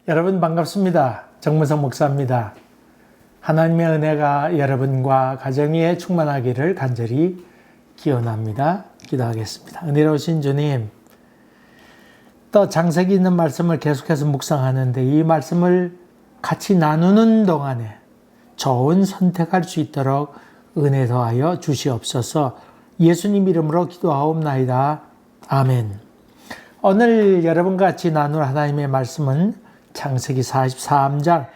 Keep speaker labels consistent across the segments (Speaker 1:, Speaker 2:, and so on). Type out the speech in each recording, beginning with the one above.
Speaker 1: 여러분 반갑습니다. 정문성 목사입니다. 하나님의 은혜가 여러분과 가정 위에 충만하기를 간절히 기원합니다. 기도하겠습니다. 은혜로우신 주님, 또 장색이 있는 말씀을 계속해서 묵상하는데 이 말씀을 같이 나누는 동안에 좋은 선택할 수 있도록 은혜 더하여 주시옵소서. 예수님 이름으로 기도하옵나이다. 아멘. 오늘 여러분과 같이 나눌 하나님의 말씀은 창세기 43장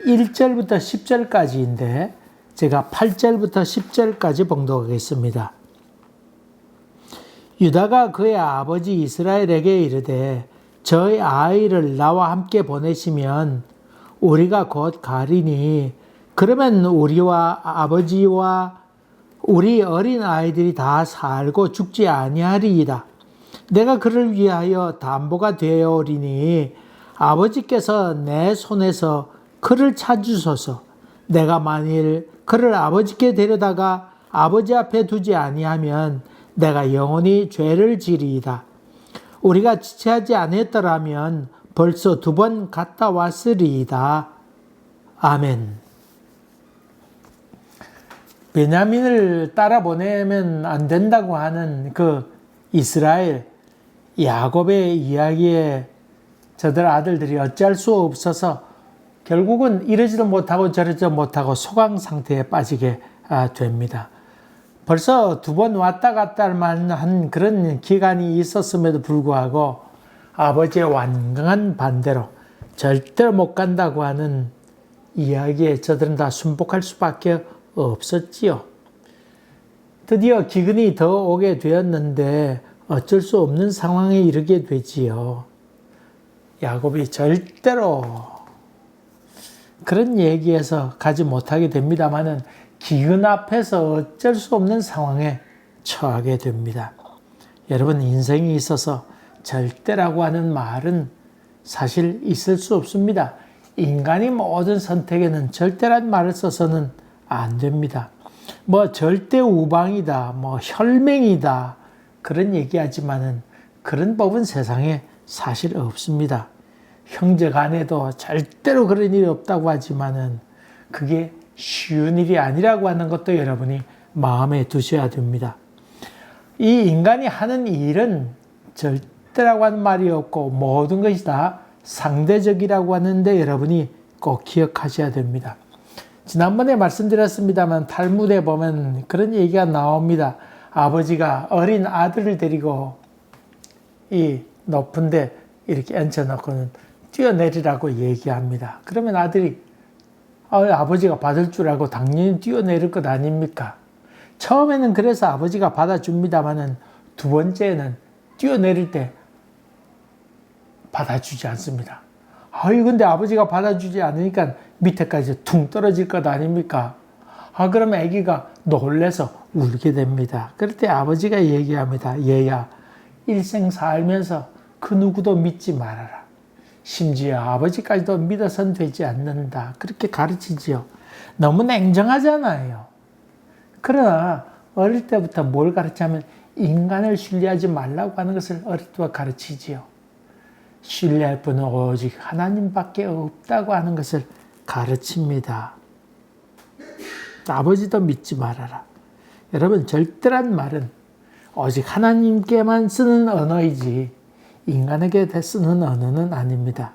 Speaker 1: 1절부터 10절까지인데 제가 8절부터 10절까지 봉독하겠습니다. 유다가 그의 아버지 이스라엘에게 이르되 저의 아이를 나와 함께 보내시면 우리가 곧 가리니 그러면 우리와 아버지와 우리 어린 아이들이 다 살고 죽지 아니하리이다. 내가 그를 위하여 담보가 되어오리니 아버지께서 내 손에서 그를 찾으소서. 내가 만일 그를 아버지께 데려다가 아버지 앞에 두지 아니하면 내가 영원히 죄를 지리이다. 우리가 지체하지 아니했더라면 벌써 2번 갔다 왔으리이다. 아멘. 베냐민을 따라 보내면 안 된다고 하는 그 이스라엘 야곱의 이야기에 저들 아들들이 어찌할 수 없어서 결국은 이러지도 못하고 저러지도 못하고 소강 상태에 빠지게 됩니다. 벌써 2번 왔다 갔다 할 만한 그런 기간이 있었음에도 불구하고 아버지의 완강한 반대로 절대로 못 간다고 하는 이야기에 저들은 다 순복할 수밖에 없었지요. 드디어 기근이 더 오게 되었는데 어쩔 수 없는 상황에 이르게 되지요. 야곱이 절대로 그런 얘기에서 가지 못하게 됩니다만은 기근 앞에서 어쩔 수 없는 상황에 처하게 됩니다. 여러분, 인생에 있어서 절대라고 하는 말은 사실 있을 수 없습니다. 인간이 모든 선택에는 절대란 말을 써서는 안 됩니다. 절대 우방이다, 혈맹이다 그런 얘기하지만은 그런 법은 세상에 사실 없습니다. 형제 간에도 절대로 그런 일이 없다고 하지만은 그게 쉬운 일이 아니라고 하는 것도 여러분이 마음에 두셔야 됩니다. 이 인간이 하는 일은 절대라고 하는 말이 없고 모든 것이 다 상대적이라고 하는데 여러분이 꼭 기억하셔야 됩니다. 지난번에 말씀드렸습니다만 탈무드에 보면 그런 얘기가 나옵니다. 아버지가 어린 아들을 데리고 이 높은데 이렇게 앉혀놓고는 뛰어내리라고 얘기합니다. 그러면 아들이 아버지가 받을 줄 알고 당연히 뛰어내릴 것 아닙니까? 처음에는 그래서 아버지가 받아줍니다만은 2번째는 뛰어내릴 때 받아주지 않습니다. 근데 아버지가 받아주지 않으니까 밑에까지 퉁 떨어질 것 아닙니까? 그러면 아기가 놀래서 울게 됩니다. 그럴 때 아버지가 얘기합니다. 얘야, 일생 살면서 그 누구도 믿지 말아라. 심지어 아버지까지도 믿어서는 되지 않는다. 그렇게 가르치지요. 너무 냉정하잖아요. 그러나 어릴 때부터 뭘 가르치냐면 인간을 신뢰하지 말라고 하는 것을 어릴 때부터 가르치지요. 신뢰할 분은 오직 하나님밖에 없다고 하는 것을 가르칩니다. 아버지도 믿지 말아라. 여러분, 절대란 말은 오직 하나님께만 쓰는 언어이지 인간에게 쓰는 언어는 아닙니다.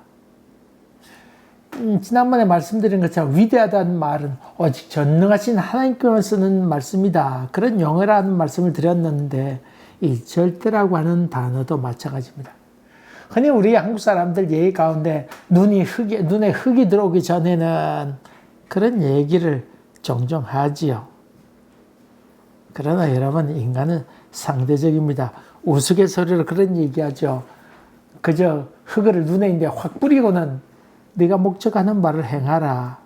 Speaker 1: 지난번에 말씀드린 것처럼 위대하다는 말은 오직 전능하신 하나님께만 쓰는 말씀이다. 그런 영어라는 말씀을 드렸는데 이 절대라고 하는 단어도 마찬가지입니다. 흔히 우리 한국 사람들 얘기 가운데 눈에 흙이 들어오기 전에는 그런 얘기를 종종 하지요. 그러나 여러분, 인간은 상대적입니다. 우스갯소리로 그런 얘기하죠. 그저 흙을 눈에 이제 확 뿌리고는 네가 목적하는 바를 행하라.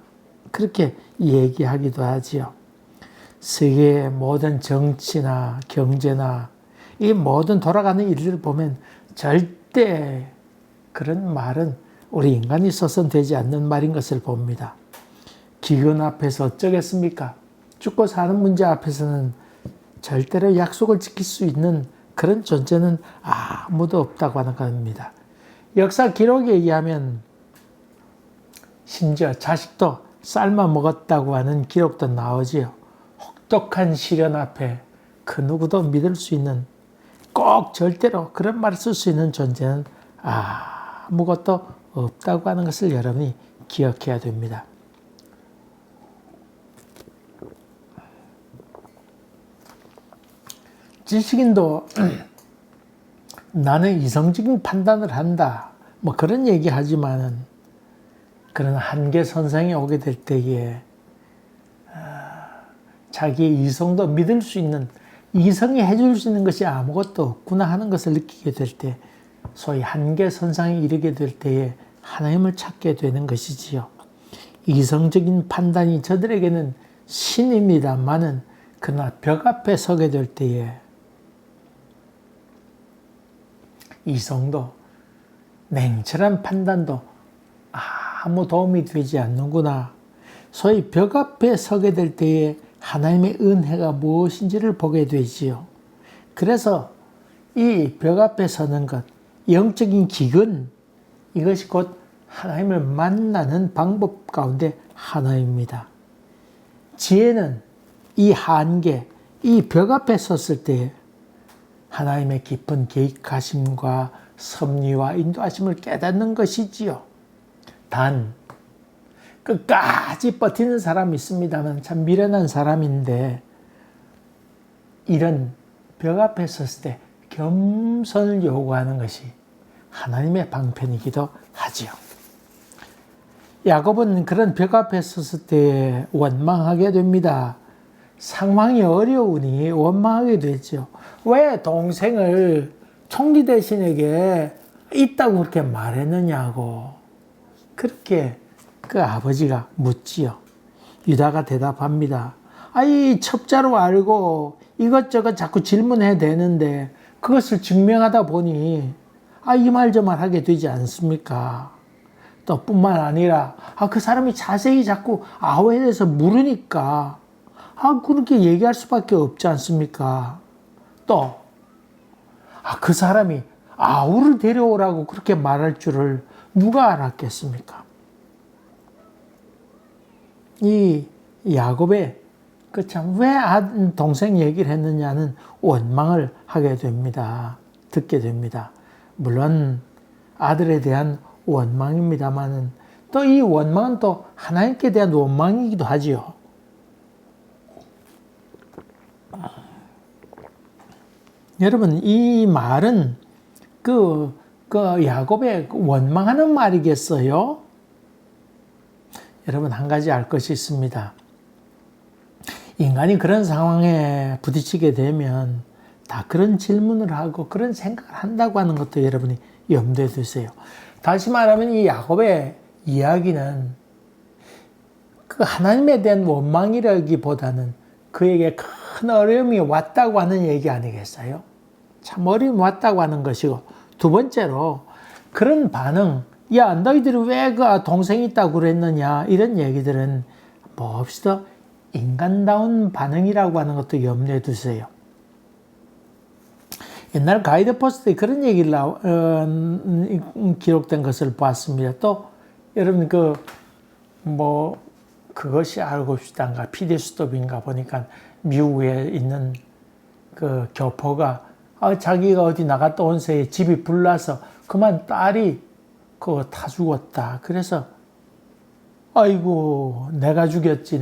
Speaker 1: 그렇게 얘기하기도 하지요. 세계의 모든 정치나 경제나 이 모든 돌아가는 일들을 보면 절대 그런 말은 우리 인간이 써서는 되지 않는 말인 것을 봅니다. 기근 앞에서 어쩌겠습니까? 죽고 사는 문제 앞에서는 절대로 약속을 지킬 수 있는 그런 존재는 아무도 없다고 하는 겁니다. 역사 기록에 의하면 심지어 자식도 삶아 먹었다고 하는 기록도 나오지요. 혹독한 시련 앞에 그 누구도 믿을 수 있는, 꼭 절대로 그런 말을 쓸 수 있는 존재는 아무것도 없다고 하는 것을 여러분이 기억해야 됩니다. 지식인도 나는 이성적인 판단을 한다, 뭐 그런 얘기 하지만은 그런 한계선상에 오게 될 때에 자기의 이성도 믿을 수 있는, 이성이 해줄 수 있는 것이 아무것도 없구나 하는 것을 느끼게 될 때, 소위 한계선상에 이르게 될 때에 하나님을 찾게 되는 것이지요. 이성적인 판단이 저들에게는 신입니다만은 그러나 벽 앞에 서게 될 때에 이성도, 냉철한 판단도 아무 도움이 되지 않는구나. 소위 벽 앞에 서게 될 때에 하나님의 은혜가 무엇인지를 보게 되지요. 그래서 이 벽 앞에 서는 것, 영적인 기근, 이것이 곧 하나님을 만나는 방법 가운데 하나입니다. 지혜는 이 한계, 이 벽 앞에 섰을 때 하나님의 깊은 계획하심과 섭리와 인도하심을 깨닫는 것이지요. 단 끝까지 버티는 사람이 있습니다만 참 미련한 사람인데, 이런 벽 앞에 섰을 때 겸손을 요구하는 것이 하나님의 방편이기도 하지요. 야곱은 그런 벽 앞에 섰을 때 원망하게 됩니다. 상황이 어려우니 원망하게 되죠. 왜 동생을 총리 대신에게 있다고 그렇게 말했느냐고 그렇게 그 아버지가 묻지요. 유다가 대답합니다. 아이, 첩자로 알고 이것저것 자꾸 질문해야 되는데 그것을 증명하다 보니 이 말 저 말 하게 되지 않습니까? 또 뿐만 아니라 그 사람이 자세히 자꾸 아우에 대해서 물으니까 그렇게 얘기할 수밖에 없지 않습니까? 또 그 사람이 아우를 데려오라고 그렇게 말할 줄을 누가 알았겠습니까? 이 야곱의 그 참 왜 동생 얘기를 했느냐는 원망을 하게 됩니다. 듣게 됩니다. 물론 아들에 대한 원망입니다만은 또 이 원망은 또 하나님께 대한 원망이기도 하지요. 여러분, 이 말은 그 야곱의 원망하는 말이겠어요? 여러분, 한 가지 알 것이 있습니다. 인간이 그런 상황에 부딪히게 되면 다 그런 질문을 하고 그런 생각을 한다고 하는 것도 여러분이 염두에 두세요. 다시 말하면 이 야곱의 이야기는 그 하나님에 대한 원망이라기보다는 그에게 큰 어려움이 왔다고 하는 얘기 아니겠어요? 참 어려움이 왔다고 하는 것이고, 두 번째로 그런 반응, 야 너희들이 왜 그 동생이 있다고 그랬느냐, 이런 얘기들은 몹시도 인간다운 반응이라고 하는 것도 염두에 두세요. 옛날 가이드 포스트에 그런 얘기를 기록된 것을 봤습니다. 또 여러분 그것이 알고 싶단가 PD 수톱인가 보니까 미국에 있는 그 교포가 자기가 어디 나갔다 온 새에 집이 불나서 그만 딸이 그거 타 죽었다. 그래서 아이고 내가 죽였지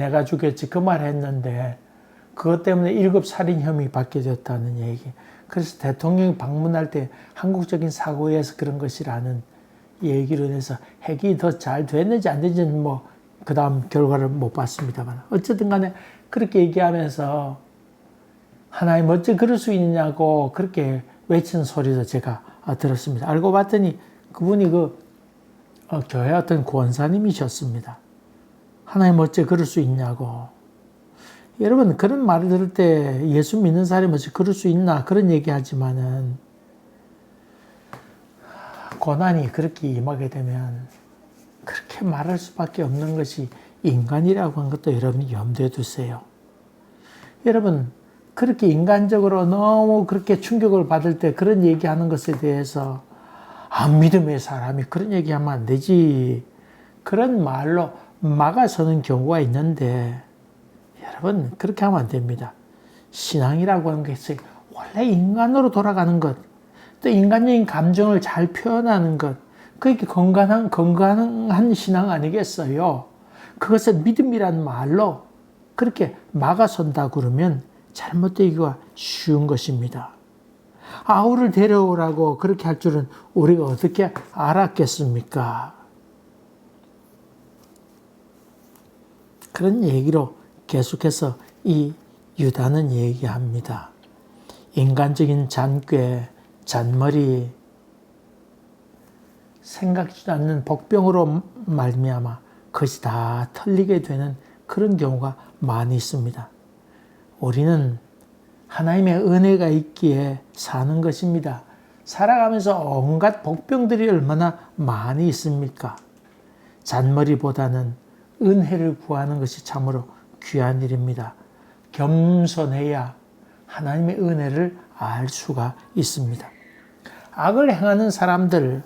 Speaker 1: 그 말 했는데 그것 때문에 1급 살인 혐의 받게 됐다는 얘기. 그래서 대통령이 방문할 때 한국적인 사고에서 그런 것이라는 얘기로 해서 핵이 더 잘 됐는지 안 됐는지는 그 다음 결과를 못 봤습니다만, 어쨌든 간에 그렇게 얘기하면서 하나님 어째 그럴 수 있냐고 그렇게 외치는 소리도 제가 들었습니다. 알고 봤더니 그분이 교회 어떤 권사님이셨습니다. 하나님 어째 그럴 수 있냐고. 여러분, 그런 말을 들을 때 예수 믿는 사람이 어째 그럴 수 있나 그런 얘기하지만은, 고난이 그렇게 임하게 되면 그렇게 말할 수밖에 없는 것이 인간이라고 하는 것도 여러분이 염두에 두세요. 여러분, 그렇게 인간적으로 너무 그렇게 충격을 받을 때 그런 얘기하는 것에 대해서 믿음의 사람이 그런 얘기하면 안 되지. 그런 말로 막아서는 경우가 있는데 여러분 그렇게 하면 안 됩니다. 신앙이라고 하는 것이 원래 인간으로 돌아가는 것, 또 인간적인 감정을 잘 표현하는 것, 그게 건강한 신앙 아니겠어요? 그것을 믿음이란 말로 그렇게 막아선다 그러면 잘못되기가 쉬운 것입니다. 아우를 데려오라고 그렇게 할 줄은 우리가 어떻게 알았겠습니까? 그런 얘기로 계속해서 이 유다는 얘기합니다. 인간적인 잔꾀, 잔머리, 생각지도 않는 복병으로 말미암아 그것이 다 털리게 되는 그런 경우가 많이 있습니다. 우리는 하나님의 은혜가 있기에 사는 것입니다. 살아가면서 온갖 복병들이 얼마나 많이 있습니까? 잔머리보다는 은혜를 구하는 것이 참으로 귀한 일입니다. 겸손해야 하나님의 은혜를 알 수가 있습니다. 악을 행하는 사람들,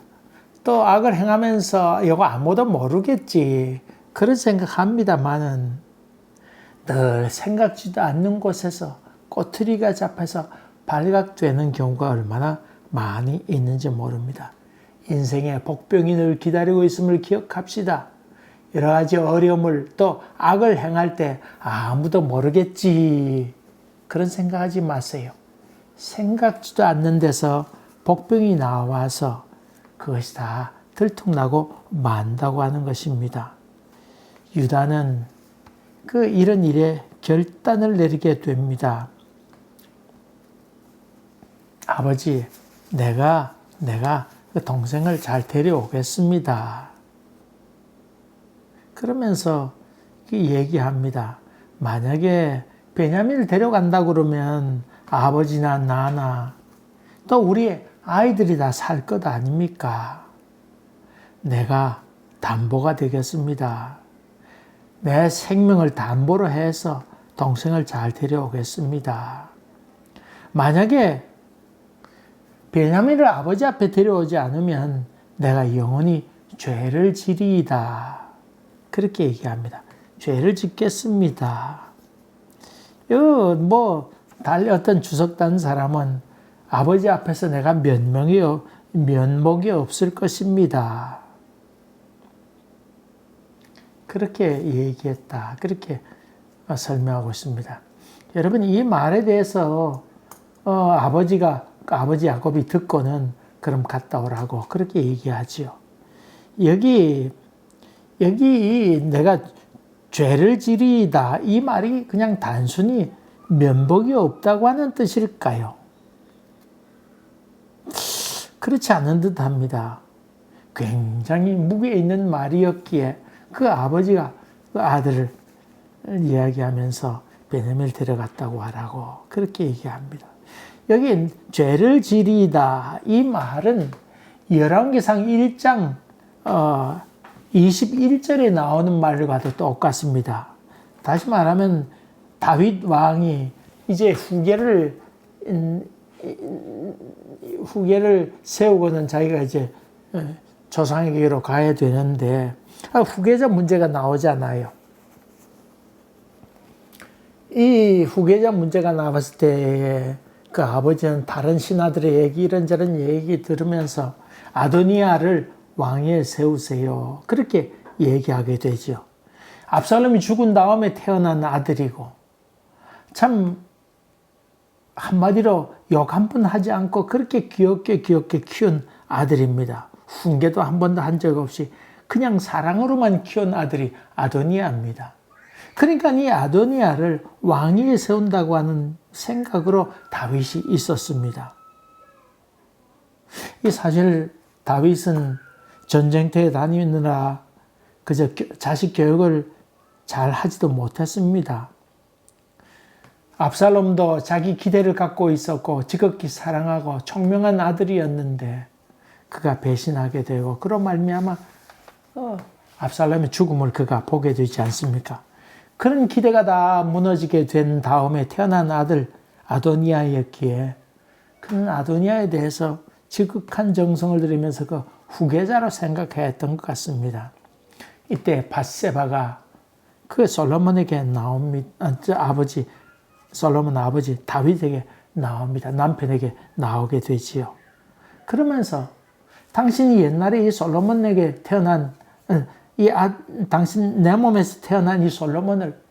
Speaker 1: 또 악을 행하면서 이거 아무도 모르겠지 그런 생각합니다만은 늘 생각지도 않는 곳에서 꼬투리가 잡혀서 발각되는 경우가 얼마나 많이 있는지 모릅니다. 인생의 복병이 늘 기다리고 있음을 기억합시다. 여러 가지 어려움을 또 악을 행할 때 아무도 모르겠지 그런 생각하지 마세요. 생각지도 않는 데서 복병이 나와서 그것이 다 들통나고 만다고 하는 것입니다. 유다는 이런 일에 결단을 내리게 됩니다. 아버지, 내가 그 동생을 잘 데려오겠습니다. 그러면서 얘기합니다. 만약에 베냐민을 데려간다 그러면 아버지나 나나 또 우리 아이들이 다 살 것 아닙니까? 내가 담보가 되겠습니다. 내 생명을 담보로 해서 동생을 잘 데려오겠습니다. 만약에 베냐민을 아버지 앞에 데려오지 않으면 내가 영원히 죄를 지리이다. 그렇게 얘기합니다. 죄를 짓겠습니다. 달리 어떤 주석단 사람은 아버지 앞에서 내가 면목이 없을 것입니다. 그렇게 얘기했다. 그렇게 설명하고 있습니다. 여러분, 이 말에 대해서 아버지 야곱이 듣고는 그럼 갔다 오라고 그렇게 얘기하지요. 여기 내가 죄를 지리이다 이 말이 그냥 단순히 면목이 없다고 하는 뜻일까요? 그렇지 않은 듯합니다. 굉장히 무게 있는 말이었기에 그 아버지가 그 아들을 이야기하면서 베냐민을 데려갔다고 하라고 그렇게 얘기합니다. 여기 죄를 지리이다 이 말은 열왕기상 1장 21절에 나오는 말과도 똑같습니다. 다시 말하면 다윗 왕이 이제 후계를 세우고는 자기가 이제 조상에게로 가야 되는데 후계자 문제가 나오잖아요. 이 후계자 문제가 나왔을 때 그 아버지는 다른 신하들의 얘기 이런저런 얘기 들으면서 아도니아를 왕위에 세우세요. 그렇게 얘기하게 되죠. 압살롬이 죽은 다음에 태어난 아들이고 참 한마디로 욕 한 번 하지 않고 그렇게 귀엽게 키운 아들입니다. 훈계도 한 번도 한 적 없이 그냥 사랑으로만 키운 아들이 아도니아입니다. 그러니까 이 아도니아를 왕위에 세운다고 하는 생각으로 다윗이 있었습니다. 이 사실 다윗은 전쟁터에 다니느라 그저 자식 교육을 잘 하지도 못했습니다. 압살롬도 자기 기대를 갖고 있었고 지극히 사랑하고 총명한 아들이었는데 그가 배신하게 되고 그로 말미암아 압살롬의 죽음을 그가 보게 되지 않습니까? 그런 기대가 다 무너지게 된 다음에 태어난 아들 아도니아였기에 그는 아도니아에 대해서 지극한 정성을 들이면서 그 후계자로 생각했던 것 같습니다. 이때 밧세바가 그 솔로몬에게 나옵니다. 솔로몬 아버지 다윗에게 나옵니다. 남편에게 나오게 되지요. 그러면서 당신이 옛날에 이 솔로몬에게 태어난 당신 내 몸에서 태어난 이 솔로몬을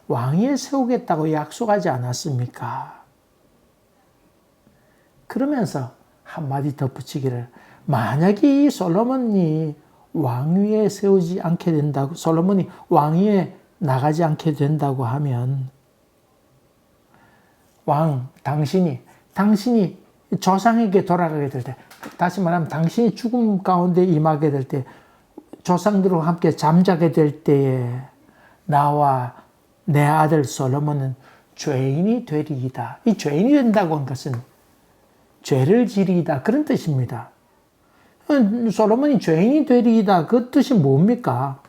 Speaker 1: 왕위에 세우겠다고 약속하지 않았습니까? 그러면서 한마디 덧붙이기를, 만약에 이 솔로몬이 왕위에 세우지 않게 된다고, 솔로몬이 왕위에 나가지 않게 된다고 하면 당신이 조상에게 돌아가게 될 때, 다시 말하면 당신이 죽음 가운데 임하게 될 때, 조상들과 함께 잠자게 될 때에 나와 내 아들 솔로몬은 죄인이 되리이다. 이 죄인이 된다고 한 것은 죄를 지리이다, 그런 뜻입니다. 솔로몬이 죄인이 되리이다, 그 뜻이 뭡니까?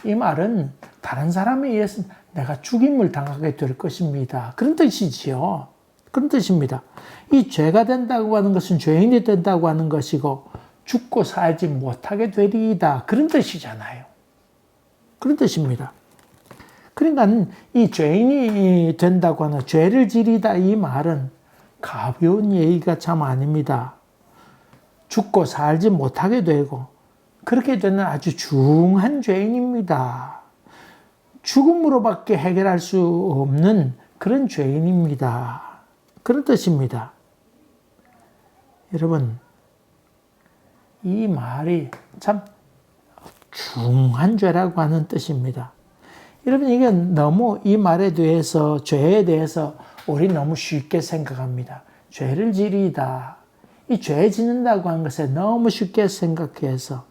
Speaker 1: 이 말은 다른 사람에 의해서 내가 죽임을 당하게 될 것입니다, 그런 뜻이지요. 그런 뜻입니다. 이 죄가 된다고 하는 것은 죄인이 된다고 하는 것이고, 죽고 살지 못하게 되리이다, 그런 뜻이잖아요. 그런 뜻입니다. 그러니까 이 죄인이 된다고 하는, 죄를 지리다, 이 말은 가벼운 얘기가 참 아닙니다. 죽고 살지 못하게 되고 그렇게 되는 아주 중한 죄인입니다. 죽음으로밖에 해결할 수 없는 그런 죄인입니다. 그런 뜻입니다. 여러분, 이 말이 참 중한 죄라고 하는 뜻입니다. 여러분, 이게 너무 이 말에 대해서, 죄에 대해서 우리 너무 쉽게 생각합니다. 죄를 지리다, 이 죄 짓는다고 하는 것에 너무 쉽게 생각해서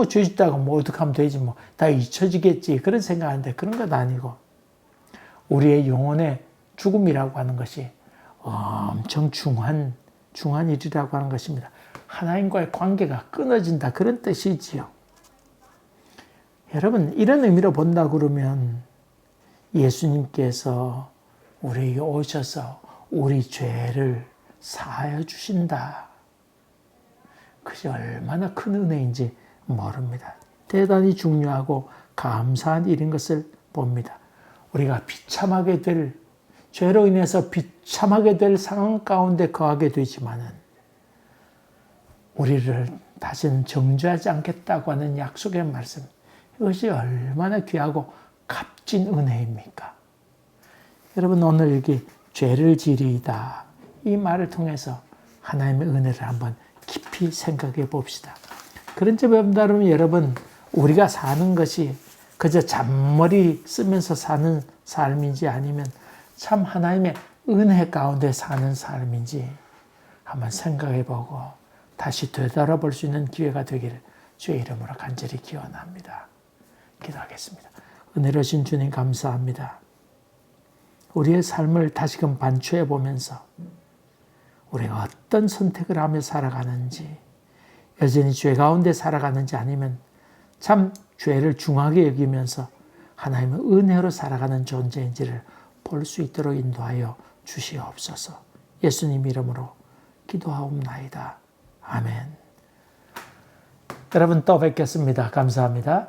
Speaker 1: 죄 짓다가 어떻게 하면 되지, 다 잊혀지겠지, 그런 생각하는데 그런 것 아니고, 우리의 영혼의 죽음이라고 하는 것이 엄청 중한 일이라고 하는 것입니다. 하나님과의 관계가 끊어진다, 그런 뜻이지요. 여러분, 이런 의미로 본다 그러면 예수님께서 우리에게 오셔서 우리 죄를 사하여 주신다, 그것이 얼마나 큰 은혜인지 모릅니다. 대단히 중요하고 감사한 일인 것을 봅니다. 우리가 비참하게 될, 죄로 인해서 비참하게 될 상황 가운데 거하게 되지만은 우리를 다시는 정죄하지 않겠다고 하는 약속의 말씀, 이것이 얼마나 귀하고 값진 은혜입니까? 여러분, 오늘 여기 죄를 지리이다, 이 말을 통해서 하나님의 은혜를 한번 깊이 생각해 봅시다. 그런 점에 본다면 여러분, 우리가 사는 것이 그저 잔머리 쓰면서 사는 삶인지 아니면 참 하나님의 은혜 가운데 사는 삶인지 한번 생각해 보고 다시 되돌아볼 수 있는 기회가 되기를 주의 이름으로 간절히 기원합니다. 기도하겠습니다. 은혜로우신 주님, 감사합니다. 우리의 삶을 다시금 반추해 보면서 우리가 어떤 선택을 하며 살아가는지, 여전히 죄 가운데 살아가는지 아니면 참 죄를 중하게 여기면서 하나님의 은혜로 살아가는 존재인지를 볼 수 있도록 인도하여 주시옵소서. 예수님 이름으로 기도하옵나이다. 아멘. 여러분, 또 뵙겠습니다. 감사합니다.